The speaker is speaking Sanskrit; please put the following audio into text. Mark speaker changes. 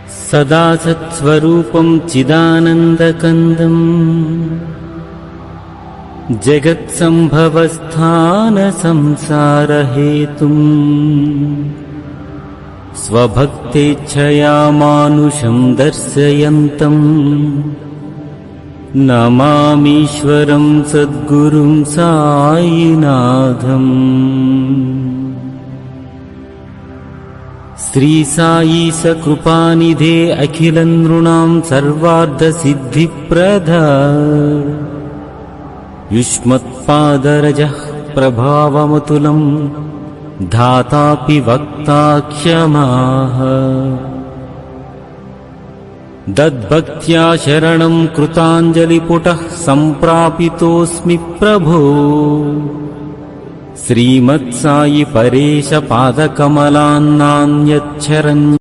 Speaker 1: सदा सत्स्वरूपं चिदानन्दकन्दम् जगत्सम्भवस्थानसंसारहेतुम् स्वभक्तेच्छया मानुषं दर्शयन्तम् नमामीश्वरं सद्गुरुं साईनाथम्। श्री साई सकृपानिधे अखिलनृणां सर्वार्थसिद्धिप्रदा युष्मत्पादरजः प्रभावमतुलं धातापि वक्ता क्षमाः। दद्भक्त्या शरणं कृताञ्जलिपुटः सम्प्रापितोऽस्मि प्रभो। श्रीमत्साई परेश पादकमलान्नान्यच्छरन्